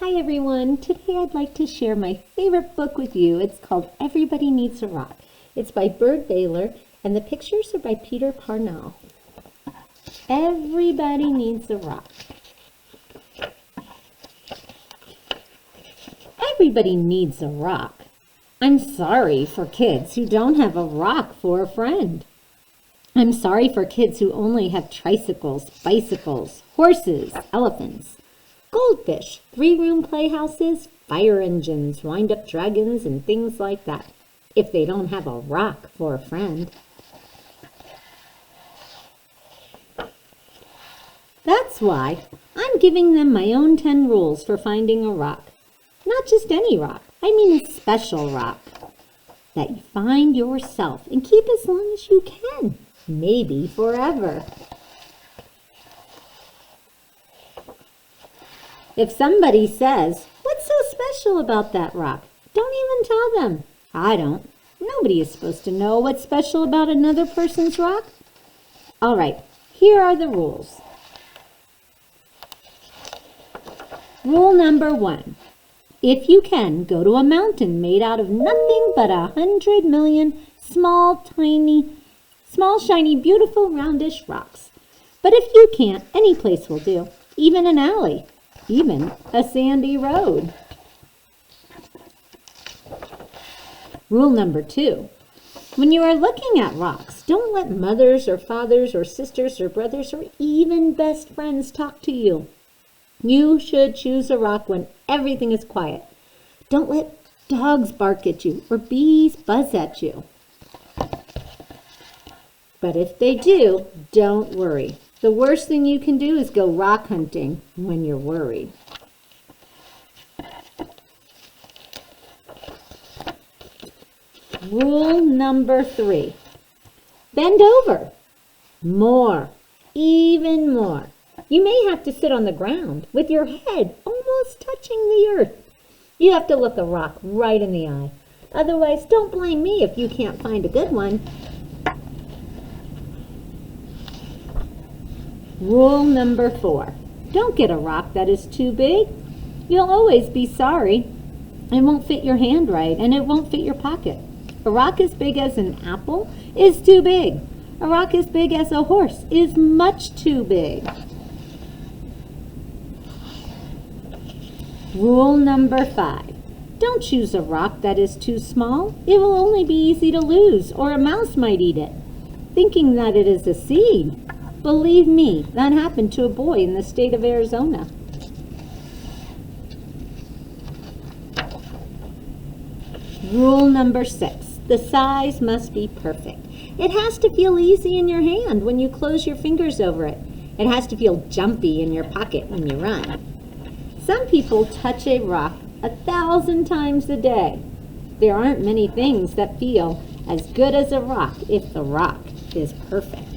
Hi everyone, today I'd like to share my favorite book with you. It's called Everybody Needs a Rock. It's by Byrd Baylor and the pictures are by Peter Parnell. Everybody needs a rock. Everybody needs a rock. I'm sorry for kids who don't have a rock for a friend. I'm sorry for kids who only have tricycles, bicycles, horses, elephants, goldfish, three-room playhouses, fire engines, wind-up dragons, and things like that, if they don't have a rock for a friend. That's why I'm giving them my own 10 rules for finding a rock. Not just any rock, I mean a special rock that you find yourself and keep as long as you can, maybe forever. If somebody says, "What's so special about that rock?" don't even tell them. I don't. Nobody is supposed to know what's special about another person's rock. All right, here are the rules. Rule number 1. If you can, go to a mountain made out of nothing but 100 million small, shiny, beautiful, roundish rocks. But if you can't, any place will do, even an alley. Even a sandy road. Rule number 2. When you are looking at rocks, don't let mothers or fathers or sisters or brothers or even best friends talk to you. You should choose a rock when everything is quiet. Don't let dogs bark at you or bees buzz at you. But if they do, don't worry. The worst thing you can do is go rock hunting when you're worried. Rule number 3. Bend over. More. Even more. You may have to sit on the ground with your head almost touching the earth. You have to look a rock right in the eye. Otherwise, don't blame me if you can't find a good one. Rule number 4. Don't get a rock that is too big. You'll always be sorry. It won't fit your hand right, and it won't fit your pocket. A rock as big as an apple is too big. A rock as big as a horse is much too big. Rule number 5. Don't choose a rock that is too small. It will only be easy to lose, or a mouse might eat it, thinking that it is a seed. Believe me, that happened to a boy in the state of Arizona. Rule number 6. The size must be perfect. It has to feel easy in your hand when you close your fingers over it. It has to feel jumpy in your pocket when you run. Some people touch a rock 1,000 times a day. There aren't many things that feel as good as a rock if the rock is perfect.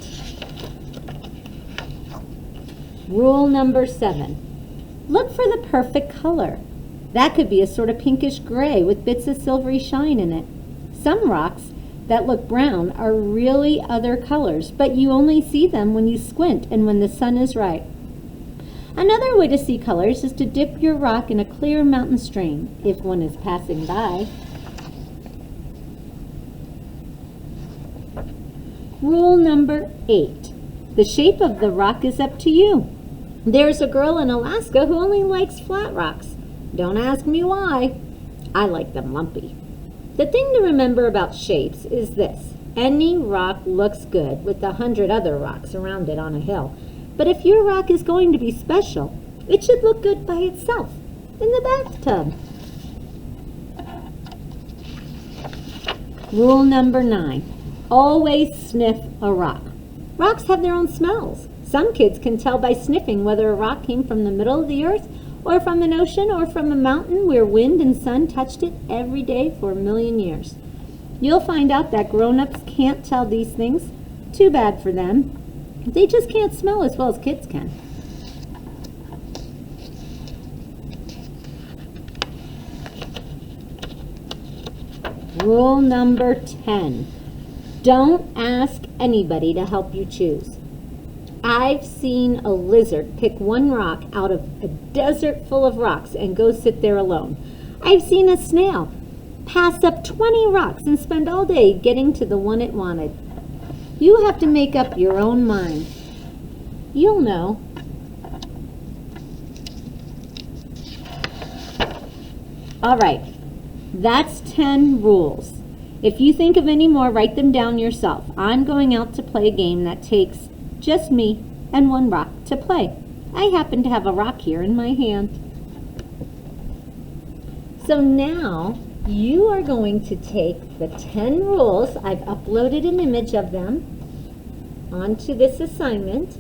Rule number 7. Look for the perfect color. That could be a sort of pinkish gray with bits of silvery shine in it. Some rocks that look brown are really other colors, but you only see them when you squint and when the sun is right. Another way to see colors is to dip your rock in a clear mountain stream if one is passing by. Rule number 8. The shape of the rock is up to you. There's a girl in Alaska who only likes flat rocks. Don't ask me why. I like them lumpy. The thing to remember about shapes is this. Any rock looks good with 100 other rocks around it on a hill. But if your rock is going to be special, it should look good by itself, in the bathtub. Rule number 9. Always sniff a rock. Rocks have their own smells. Some kids can tell by sniffing whether a rock came from the middle of the earth or from an ocean or from a mountain where wind and sun touched it every day for 1,000,000 years. You'll find out that grown-ups can't tell these things. Too bad for them. They just can't smell as well as kids can. Rule number 10. Don't ask anybody to help you choose. I've seen a lizard pick one rock out of a desert full of rocks and go sit there alone. I've seen a snail pass up 20 rocks and spend all day getting to the one it wanted. You have to make up your own mind. You'll know. All right, that's 10 rules. If you think of any more, write them down yourself. I'm going out to play a game that takes just me and one rock to play. I happen to have a rock here in my hand. So now you are going to take the 10 rules, I've uploaded an image of them onto this assignment,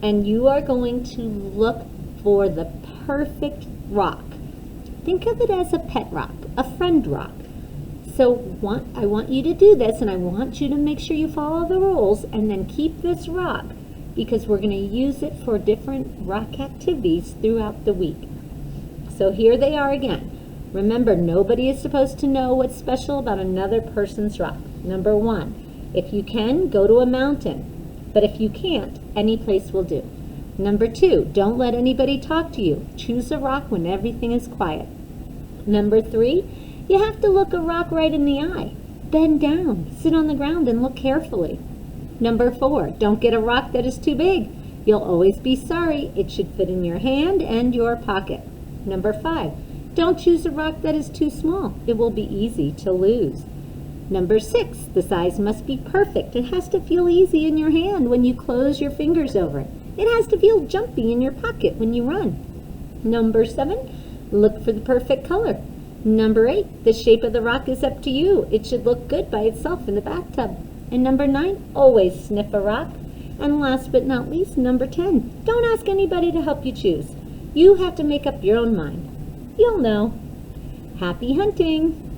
and you are going to look for the perfect rock. Think of it as a pet rock, a friend rock. So I want you to do this, and I want you to make sure you follow the rules and then keep this rock, because we're going to use it for different rock activities throughout the week. So here they are again. Remember, nobody is supposed to know what's special about another person's rock. Number 1, if you can, go to a mountain. But if you can't, any place will do. Number 2, don't let anybody talk to you. Choose a rock when everything is quiet. Number 3, you have to look a rock right in the eye. Bend down, sit on the ground, and look carefully. Number 4, don't get a rock that is too big. You'll always be sorry. It should fit in your hand and your pocket. Number 5, don't choose a rock that is too small. It will be easy to lose. Number 6, the size must be perfect. It has to feel easy in your hand when you close your fingers over it. It has to feel jumpy in your pocket when you run. Number 7, look for the perfect color. Number 8, the shape of the rock is up to you. It should look good by itself in the bathtub. And number 9, always sniff a rock. And last but not least, number 10, don't ask anybody to help you choose. You have to make up your own mind. You'll know. Happy hunting!